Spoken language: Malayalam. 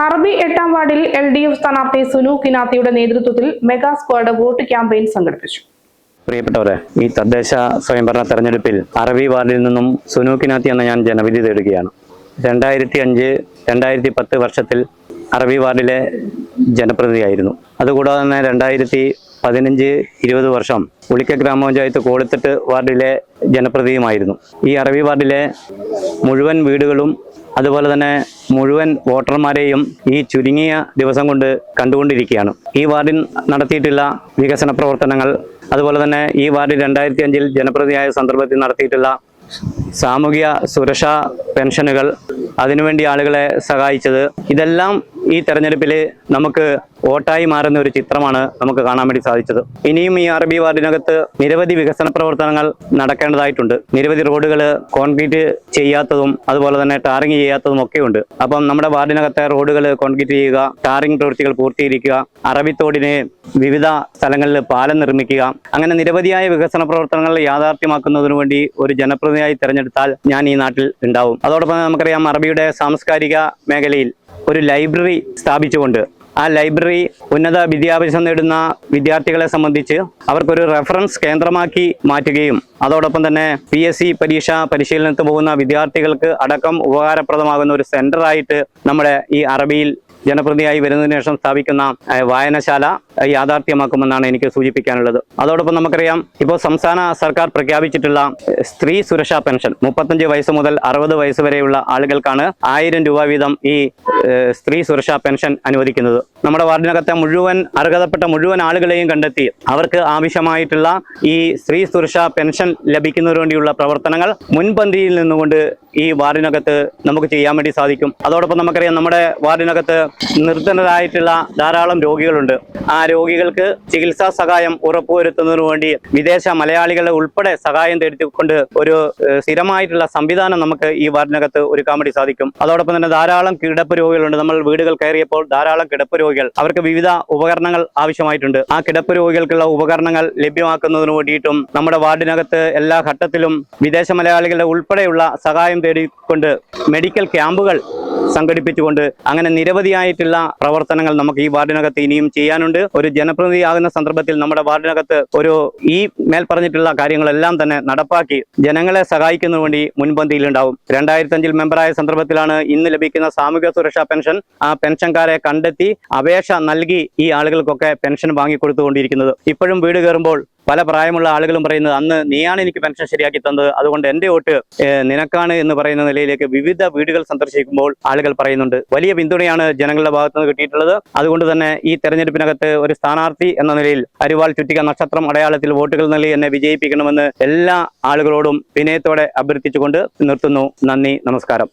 അറബി 8-ാം വാർഡിൽ LDF സ്ഥാനാർത്ഥി സുനു കിനാത്തിയുടെ നേതൃത്വത്തിൽ മെഗാ സ്ക്വാഡ് വോട്ട് ക്യാമ്പയിൻ സംഘടിപ്പിച്ചു. പ്രിയപ്പെട്ടവരെ, ഈ തദ്ദേശ സ്വയംഭരണ തെരഞ്ഞെടുപ്പിൽ അറബി വാർഡിൽ നിന്നും സുനു കിനാത്തി എന്ന ഞാൻ ജനവിധി തേടുകയാണ്. 2005-2010 വർഷത്തിൽ അറബി വാർഡിലെ ജനപ്രതിനിധിയായിരുന്നു. അതുകൂടാതെ തന്നെ 2015-20 വർഷം ഉളിക്ക ഗ്രാമപഞ്ചായത്ത് കോളിത്തട്ട് വാർഡിലെ ജനപ്രതിനിധിയുമായിരുന്നു. ഈ അറബി വാർഡിലെ മുഴുവൻ വീടുകളും അതുപോലെ തന്നെ മുഴുവൻ വോട്ടർമാരെയും ഈ ചുരുങ്ങിയ ദിവസം കൊണ്ട് കണ്ടുകൊണ്ടിരിക്കുകയാണ്. ഈ വാർഡിൽ നടത്തിയിട്ടുള്ള വികസന പ്രവർത്തനങ്ങൾ, അതുപോലെ തന്നെ ഈ വാർഡിൽ 2005-ൽ ജനപ്രതിനിധിയായ സന്ദർഭത്തിൽ നടത്തിയിട്ടുള്ള സാമൂഹിക സുരക്ഷാ പെൻഷനുകൾ, അതിനുവേണ്ടി ആളുകളെ സഹായിച്ചത്, ഇതെല്ലാം ഈ തെരഞ്ഞെടുപ്പിൽ നമുക്ക് വോട്ടായി മാറുന്ന ഒരു ചിത്രമാണ് നമുക്ക് കാണാൻ വേണ്ടി സാധിച്ചത്. ഇനിയും ഈ അറബി വാർഡിനകത്ത് നിരവധി വികസന പ്രവർത്തനങ്ങൾ നടക്കേണ്ടതായിട്ടുണ്ട്. നിരവധി റോഡുകൾ കോൺക്രീറ്റ് ചെയ്യാത്തതും അതുപോലെ തന്നെ ടാറിങ് ചെയ്യാത്തതും ഒക്കെ ഉണ്ട്. അപ്പം നമ്മുടെ വാർഡിനകത്തെ റോഡുകൾ കോൺക്രീറ്റ് ചെയ്യുക, ടാറിങ് പ്രവൃത്തികൾ പൂർത്തീകരിക്കുക, അറബിത്തോടിന് വിവിധ സ്ഥലങ്ങളിൽ പാലം നിർമ്മിക്കുക, അങ്ങനെ നിരവധിയായ വികസന പ്രവർത്തനങ്ങൾ യാഥാർത്ഥ്യമാക്കുന്നതിനു വേണ്ടി ഒരു ജനപ്രതിനിധിയായി തെരഞ്ഞെടുത്താൽ ഞാൻ ഈ നാട്ടിൽ ഉണ്ടാവും. അതോടൊപ്പം നമുക്കറിയാം, അറബിയുടെ സാംസ്കാരിക മേഖലയിൽ ഒരു ലൈബ്രറി സ്ഥാപിച്ചുകൊണ്ട് ആ ലൈബ്രറി ഉന്നത വിദ്യാഭ്യാസം നേടുന്ന വിദ്യാർത്ഥികളെ സംബന്ധിച്ച് അവർക്കൊരു റെഫറൻസ് കേന്ദ്രമാക്കി മാറ്റുകയും അതോടൊപ്പം തന്നെ PSC പരീക്ഷ പരിശീലനത്തിന് പോകുന്ന വിദ്യാർത്ഥികൾക്ക് അടക്കം ഉപകാരപ്രദമാകുന്ന ഒരു സെന്ററായിട്ട് നമ്മുടെ ഈ അറബിയിൽ ജനപ്രതിനിധിയായി വരുന്നതിന് ശേഷം സ്ഥാപിക്കുന്ന വായനശാല യാഥാർത്ഥ്യമാക്കുമെന്നാണ് എനിക്ക് സൂചിപ്പിക്കാനുള്ളത്. അതോടൊപ്പം നമുക്കറിയാം, ഇപ്പോൾ സംസ്ഥാന സർക്കാർ പ്രഖ്യാപിച്ചിട്ടുള്ള സ്ത്രീ സുരക്ഷാ പെൻഷൻ 35 വയസ്സ് മുതൽ 60 വയസ്സ് വരെയുള്ള ആളുകൾക്കാണ് 1000 രൂപ വീതം ഈ സ്ത്രീ സുരക്ഷാ പെൻഷൻ അനുവദിക്കുന്നത്. നമ്മുടെ വാർഡിനകത്തെ അർഹതപ്പെട്ട മുഴുവൻ ആളുകളെയും കണ്ടെത്തി അവർക്ക് ആവശ്യമായിട്ടുള്ള ഈ സ്ത്രീ സുരക്ഷാ പെൻഷൻ ലഭിക്കുന്നതിന് വേണ്ടിയുള്ള പ്രവർത്തനങ്ങൾ മുൻപന്തിയിൽ നിന്നുകൊണ്ട് ഈ വാർഡിനകത്ത് നമുക്ക് ചെയ്യാൻ വേണ്ടി സാധിക്കും. അതോടൊപ്പം നമുക്കറിയാം, നമ്മുടെ വാർഡിനകത്ത് നിർധനരായിട്ടുള്ള ധാരാളം രോഗികളുണ്ട്. ആ രോഗികൾക്ക് ചികിത്സാ സഹായം ഉറപ്പുവരുത്തുന്നതിനു വേണ്ടി വിദേശ മലയാളികളെ ഉൾപ്പെടെ സഹായം തേടിക്കൊണ്ട് ഒരു സ്ഥിരമായിട്ടുള്ള സംവിധാനം നമുക്ക് ഈ വാർഡിനകത്ത് ഒരുക്കാൻ വേണ്ടി സാധിക്കും. അതോടൊപ്പം തന്നെ ധാരാളം കിടപ്പ് രോഗികളുണ്ട്. നമ്മൾ വീടുകൾ കയറിയപ്പോൾ ധാരാളം കിടപ്പ് രോഗികൾ, അവർക്ക് വിവിധ ഉപകരണങ്ങൾ ആവശ്യമായിട്ടുണ്ട്. ആ കിടപ്പ് രോഗികൾക്കുള്ള ഉപകരണങ്ങൾ ലഭ്യമാക്കുന്നതിന് വേണ്ടിയിട്ടും നമ്മുടെ വാർഡിനകത്ത് എല്ലാ ഘട്ടത്തിലും വിദേശ മലയാളികളുടെ ഉൾപ്പെടെയുള്ള സഹായം തേടിക്കൊണ്ട് മെഡിക്കൽ ക്യാമ്പുകൾ സംഘടിപ്പിച്ചുകൊണ്ട് അങ്ങനെ നിരവധിയായിട്ടുള്ള പ്രവർത്തനങ്ങൾ നമുക്ക് ഈ വാർഡിനകത്ത് ഇനിയും ചെയ്യാനുണ്ട്. ഒരു ജനപ്രതിനിധിയാകുന്ന സന്ദർഭത്തിൽ നമ്മുടെ വാർഡിനകത്ത് ഈ മേൽ പറഞ്ഞിട്ടുള്ള കാര്യങ്ങളെല്ലാം തന്നെ നടപ്പാക്കി ജനങ്ങളെ സഹായിക്കുന്നതിന് വേണ്ടി മുൻപന്തിയിലുണ്ടാവും. 2005-ൽ മെമ്പറായ സന്ദർഭത്തിലാണ് ഇന്ന് ലഭിക്കുന്ന സാമൂഹിക സുരക്ഷാ പെൻഷൻ, ആ പെൻഷൻകാരെ കണ്ടെത്തി അപേക്ഷ നൽകി ഈ ആളുകൾക്കൊക്കെ പെൻഷൻ വാങ്ങിക്കൊടുത്തുകൊണ്ടിരിക്കുന്നത്. ഇപ്പോഴും വീട് കയറുമ്പോൾ പല പ്രായമുള്ള ആളുകളും പറയുന്നത്, അന്ന് നീയാണ് എനിക്ക് പെൻഷൻ ശരിയാക്കി തന്നത്, അതുകൊണ്ട് എൻ്റെ വോട്ട് നിനക്കാണ് എന്ന് പറയുന്ന നിലയിലേക്ക് വിവിധ വീടുകൾ സന്ദർശിക്കുമ്പോൾ ആളുകൾ പറയുന്നുണ്ട്. വലിയ പിന്തുണയാണ് ജനങ്ങളുടെ ഭാഗത്ത് നിന്ന് കിട്ടിയിട്ടുള്ളത്. അതുകൊണ്ട് തന്നെ ഈ തെരഞ്ഞെടുപ്പിനകത്ത് ഒരു സ്ഥാനാർത്ഥി എന്ന നിലയിൽ അരിവാൾ ചുറ്റിക നക്ഷത്രം അടയാളത്തിൽ വോട്ടുകൾ നൽകി എന്നെ വിജയിപ്പിക്കണമെന്ന് എല്ലാ ആളുകളോടും വിനയത്തോടെ അഭ്യർത്ഥിച്ചുകൊണ്ട് നിർത്തുന്നു. നന്ദി, നമസ്കാരം.